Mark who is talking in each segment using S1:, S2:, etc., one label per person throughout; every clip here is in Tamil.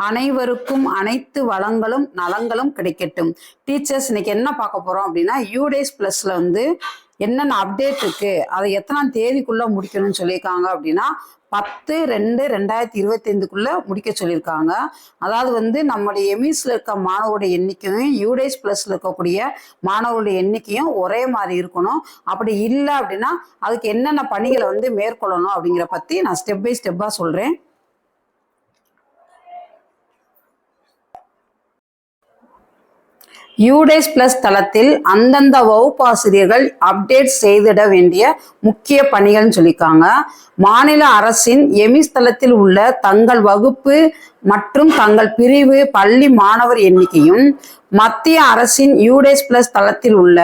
S1: அனைவருக்கும் அனைத்து வளங்களும் நலங்களும் கிடைக்கட்டும். டீச்சர்ஸ் இன்னைக்கு என்ன பார்க்க போறோம் அப்படின்னா, யூடேஸ் பிளஸ்ல என்னென்ன அப்டேட் இருக்கு, அதை எத்தனாம் தேதிக்குள்ள முடிக்கணும்னு சொல்லியிருக்காங்க அப்படின்னா 10/2/2025 முடிக்க சொல்லியிருக்காங்க. அதாவது நம்முடைய எமிஸ்ல இருக்க மாணவருடைய எண்ணிக்கையும் யூடேஸ் பிளஸ்ல இருக்கக்கூடிய மாணவருடைய எண்ணிக்கையும் ஒரே மாதிரி இருக்கணும். அப்படி இல்லை அப்படின்னா அதுக்கு என்னென்ன பணிகளை மேற்கொள்ளணும் அப்படிங்கிற பத்தி நான் ஸ்டெப் பை ஸ்டெப்பா சொல்றேன். யூடேஸ் பிளஸ் தளத்தில் அந்தந்த வகுப்பாசிரியர்கள் அப்டேட் செய்திட வேண்டிய முக்கிய பணிகள்னு சொல்லியிருக்காங்க. மாநில அரசின் எமிஸ் தளத்தில் உள்ள தங்கள் வகுப்பு மற்றும் தங்கள் பிரிவு பள்ளி மாணவர் எண்ணிக்கையும் மத்திய அரசின் யூடேஸ் பிளஸ் தளத்தில் உள்ள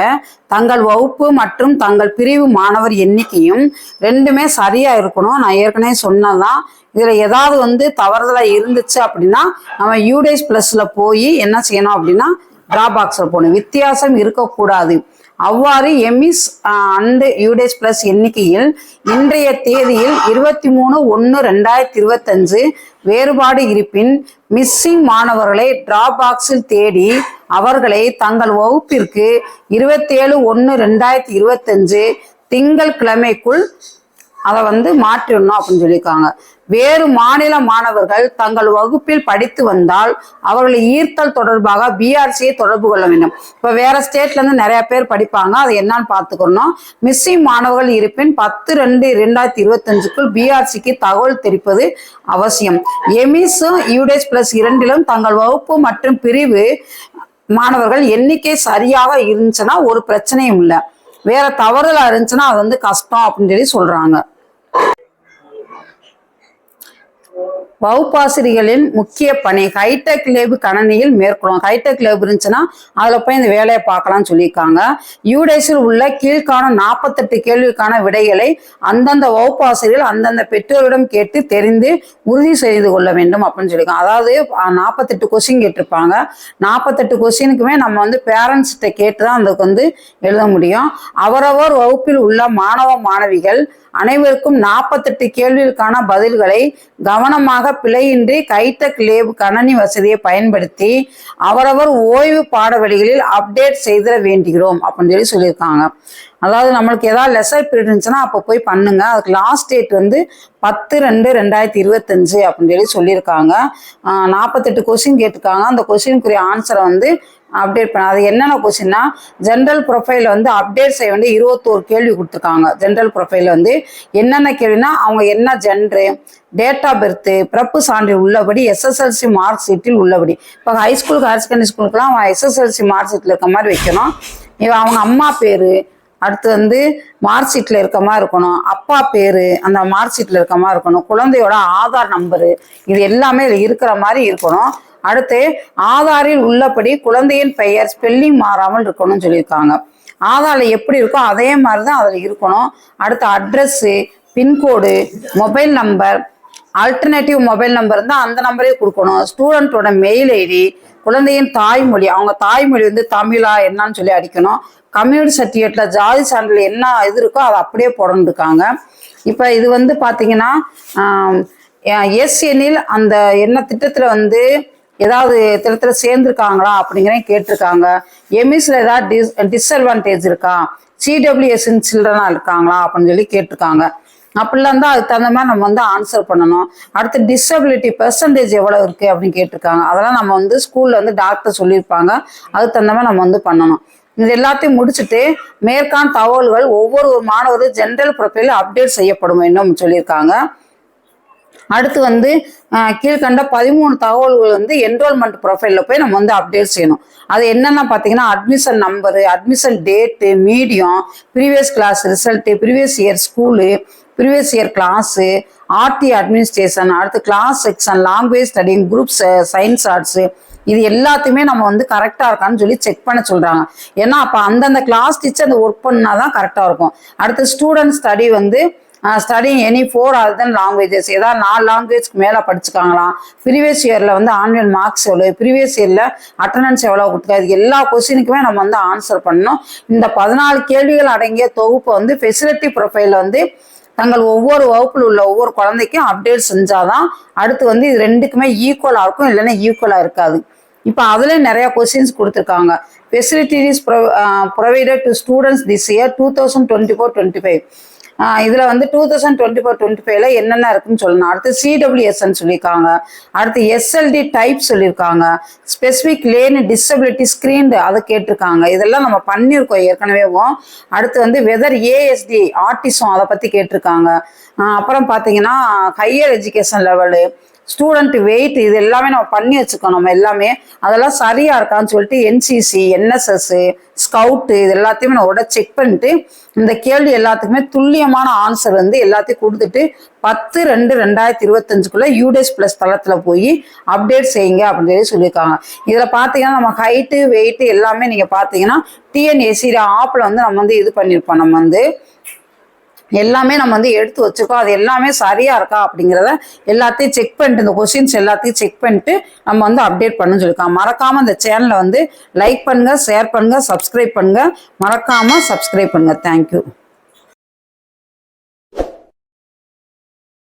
S1: தங்கள் வகுப்பு மற்றும் தங்கள் பிரிவு மாணவர் எண்ணிக்கையும் ரெண்டுமே சரியா இருக்கணும். நான் ஏற்கனவே சொன்னதான். இதுல ஏதாவது தவறுதலா இருந்துச்சு அப்படின்னா நம்ம யூடேஸ் பிளஸ்ல போய் என்ன செய்யணும் அப்படின்னா டிராபாக்ஸில் போகணும். வித்தியாசம் இருக்கக்கூடாது. அவ்வாறு எமிஸ் அண்ட் யூடேஸ் பிளஸ் எண்ணிக்கையில் இன்றைய தேதியில் 23/1/2025 வேறுபாடு இருப்பின் மிஸ்ஸிங் மாணவர்களை டிராபாக்ஸில் தேடி அவர்களை தங்கள் வகுப்பிற்கு 27/1/2025 திங்கள் கிழமைக்குள் அதை மாற்றிடணும் அப்படின்னு சொல்லியிருக்காங்க. வேறு மாநில மாணவர்கள் தங்கள் வகுப்பில் படித்து வந்தால் அவர்களை ஈர்த்தல் தொடர்பாக பிஆர்சியை தொடர்பு கொள்ள வேண்டும். இப்போ வேற ஸ்டேட்ல இருந்து நிறைய பேர் படிப்பாங்க, அதை என்னன்னு பார்த்துக்கணும். மிஸ்ஸிங் மாணவர்கள் இருப்பின் 10/2/2025 பிஆர்சிக்கு தகவல் தெரிவிப்பது அவசியம். எமிஸும் யூடேஸ் பிளஸ் இரண்டிலும் தங்கள் வகுப்பு மற்றும் பிரிவு மாணவர்கள் எண்ணிக்கை சரியாக இருந்துச்சுன்னா ஒரு பிரச்சனையும் இல்லை. வேற தவறுதலா இருந்துச்சுன்னா அது கஷ்டம் அப்படின்னு சொல்றாங்க. வகுப்பாசிரியர்களின் முக்கிய பணி ஹைடெக் லேப் கணனியில் மேற்கொள்ளும். ஹைடெக் லேப் இருந்துச்சுன்னா அதுல போய் இந்த வேலையை பார்க்கலாம்னு சொல்லியிருக்காங்க. யூடேஸில் உள்ள கீழ்காண 48 கேள்விக்கான விடைகளை அந்தந்த வகுப்பாசிரியர்கள் அந்தந்த பெற்றோரிடம் கேட்டு தெரிந்து உறுதி செய்து கொள்ள வேண்டும் அப்படின்னு சொல்லியிருக்காங்க. அதாவது 48 கொஸ்டின் கேட்டிருப்பாங்க. 48 கொஸ்டினுக்குமே நம்ம பேரண்ட்ஸ்கிட்ட கேட்டு தான் அதுக்கு எழுத முடியும். அவரவர் வகுப்பில் உள்ள மாணவ மாணவிகள் அனைவருக்கும் 48 கேள்விகளுக்கான பதில்களை கவனமாக பிழையின்றி ஹைடெக் லேப் கணனி வசதியை பயன்படுத்தி அவரவர் ஓய்வு பாடவெளிகளில் அப்டேட் செய்திட வேண்டுகிறோம் அப்படின்னு சொல்லியிருக்காங்க. அதாவது நம்மளுக்கு ஏதாவது லெசர் பீரியட் இருந்துச்சுன்னா அப்போ போய் பண்ணுங்க. அதுக்கு லாஸ்ட் டேட் 10/2/2025 அப்படின்னு சொல்லியிருக்காங்க. 48 கொஸ்டின் கேட்டிருக்காங்க. அந்த கொஸ்டினுக்குரிய ஆன்சரை அப்டேட் பண்ண. அது என்னென்ன கொஸ்டின்னா, ஜென்ரல் ப்ரொஃபைல் அப்டேட் செய்ய வேண்டிய 21 கேள்வி கொடுத்துருக்காங்க. ஜென்ரல் ப்ரொஃபைல் என்னென்ன கேள்வினா, அவங்க என்ன ஜென்ரு, டேட் ஆஃப் பர்த், பிறப்பு சான்றிதழ் உள்ளபடி எஸ்எஸ்எல்சி மார்க் ஷீட்டில் உள்ளபடி. இப்போ ஹைஸ்கூலுக்கு ஹையர் செகண்டரி ஸ்கூலுக்குலாம் எஸ்எஸ்எல்சி மார்க் ஷீட்டில் இருக்க மாதிரி வைக்கணும். அவங்க அம்மா பேர், அடுத்து மார்க் ஷீட்டில் இருக்க மாதிரி இருக்கணும். அப்பா பேர் அந்த மார்க் ஷீட்டில் இருக்க மாதிரி இருக்கணும். குழந்தையோட ஆதார் நம்பரு இது எல்லாமே இருக்கிற மாதிரி இருக்கணும். அடுத்து ஆதாரில் உள்ளபடி குழந்தையின் பெயர் ஸ்பெல்லிங் மாறாமல் இருக்கணும்னு சொல்லியிருக்காங்க. ஆதாரில் எப்படி இருக்கோ அதே மாதிரி தான் அதில் இருக்கணும். அடுத்து address, pincode, mobile number, alternative mobile number இருந்தால் அந்த நம்பரே கொடுக்கணும். ஸ்டூடெண்ட்டோட மெயில் ஐடி, குழந்தையின் தாய்மொழி, அவங்க தாய்மொழி தமிழா என்னன்னு சொல்லி அடிக்கணும். கம்யூனிட்டி சர்டிஃபிகேட்ல ஜாதி சான்றிதழ் என்ன இது இருக்கோ அதை அப்படியே போடணுருக்காங்க. இப்போ இது பார்த்தீங்கன்னா எஸ் எனில் அந்த என்ன திட்டத்தில் ஏதாவது திட்டத்தில் சேர்ந்துருக்காங்களா அப்படிங்கிற கேட்டிருக்காங்க. எமிஸ்ல ஏதாவது டிஸ்அட்வான்டேஜ் இருக்கா, சிடபிள்யூஎஸ்இன் சில்ட்ரனா இருக்காங்களா அப்படின்னு சொல்லி கேட்டிருக்காங்க. அப்படிலாம் தான் அதுக்கு தகுந்த மாதிரி நம்ம ஆன்சர் பண்ணணும். அடுத்து டிசபிலிட்டி பெர்சன்டேஜ் எவ்வளோ இருக்கு அப்படின்னு கேட்டிருக்காங்க. அதெல்லாம் நம்ம ஸ்கூல்ல டாக்டர் சொல்லியிருப்பாங்க. அதுக்கு தகுந்த மாதிரி நம்ம பண்ணணும். இது எல்லாத்தையும் முடிச்சுட்டு மேற்கான தகவல்கள் ஒவ்வொரு மாணவரும் ஜென்ரல் ப்ரொஃபைல் அப்டேட் செய்யப்படும் வேண்டும் சொல்லியிருக்காங்க. அடுத்து கீழ்கண்ட 13 தகவல்கள் என்ரோல்மெண்ட் ப்ரொஃபைலில் போய் நம்ம அப்டேட் செய்யணும். அது என்னென்ன பார்த்தீங்கன்னா, admission number, admission date, medium, previous class result, previous year school, previous year class, RT administration, அடுத்து class section, language studying, groups, science arts, இது எல்லாத்தையுமே நம்ம கரெக்டாக இருக்கான்னு சொல்லி செக் பண்ண சொல்கிறாங்க. ஏன்னா அப்போ அந்தந்த கிளாஸ் டீச்சர் அந்த ஒர்க் பண்ணால் தான் கரெக்டாக இருக்கும். அடுத்து student study studying any 4 other than languages, ஏதாவது 4 லாங்குவேஜ்க்கு மேலே படிச்சுக்காங்களாம். ப்ரீவியஸ் இயரில் ஆனுவல் மார்க்ஸ் எவ்வளோ, ப்ரீவியஸ் இயரில் அட்டண்டன்ஸ் எவ்வளோ கொடுத்துருக்காது, எல்லா கொஸ்டினுக்குமே நம்ம ஆன்சர் பண்ணணும். இந்த 14 கேள்விகள் அடங்கிய தொகுப்பு ஃபெசிலிட்டி ப்ரொஃபைலில் தங்கள் ஒவ்வொரு வகுப்பில் உள்ள ஒவ்வொரு குழந்தைக்கும் அப்டேட் செஞ்சாதான் அடுத்து வந்து இது ரெண்டுக்குமே ஈக்குவலா இருக்கும், இல்லைன்னா ஈக்குவலா இருக்காது. இப்போ அதுல நிறைய கொஸ்டின்ஸ் கொடுத்துருக்காங்க. Facilities provided to students this year 2024-25. இதுல வந்து 2024-25ல என்னென்ன இருக்குன்னு சொல்லணும். அடுத்து சிடபிள்யூஎஸ்ன்னு சொல்லியிருக்காங்க. அடுத்து எஸ்எல்டி டைப் சொல்லியிருக்காங்க. ஸ்பெசிபிக் லேர்ன் டிசபிலிட்டி ஸ்கிரீன்டு அதை கேட்டிருக்காங்க. இதெல்லாம் நம்ம பண்ணியிருக்கோம் ஏற்கனவேவும். அடுத்து வந்து வெதர் ஏஎஸ்டி ஆர்டிசம் அதை பத்தி கேட்டிருக்காங்க. அப்புறம் பார்த்தீங்கன்னா higher education level, student weight, இது எல்லாமே நம்ம பண்ணி வச்சுக்கணும். நம்ம எல்லாமே அதெல்லாம் சரியா இருக்கான்னு சொல்லிட்டு என்சிசி, என்எஸ்எஸ், ஸ்கவுட்டு இது எல்லாத்தையுமே நம்ம செக் பண்ணிட்டு இந்த கேள்வி எல்லாத்துக்குமே துல்லியமான ஆன்சர் வந்து எல்லாத்தையும் கொடுத்துட்டு 10/2/2025 யூடேஸ் பிளஸ் தளத்துல போய் அப்டேட் செய்யுங்க அப்படின்னு சொல்லியிருக்காங்க. இதுல பாத்தீங்கன்னா நம்ம ஹைட்டு வெயிட் எல்லாமே நீங்க பாத்தீங்கன்னா டிஎன்ஏசி ஆப்ல வந்து நம்ம வந்து இது பண்ணிருப்போம். நம்ம வந்து எல்லாமே நம்ம வந்து எடுத்து வச்சுக்கோம். அது எல்லாமே சரியா இருக்கா அப்படிங்கிறத எல்லாத்தையும் செக் பண்ணிட்டு இந்த கொஸ்டின்ஸ் எல்லாத்தையும் செக் பண்ணிட்டு நம்ம வந்து அப்டேட் பண்ணணும்னு சொல்லியிருக்காங்க. மறக்காம இந்த சேனலை வந்து லைக் பண்ணுங்க, ஷேர் பண்ணுங்க, சப்ஸ்கிரைப் பண்ணுங்க. மறக்காம சப்ஸ்கிரைப் பண்ணுங்க. தேங்க்யூ.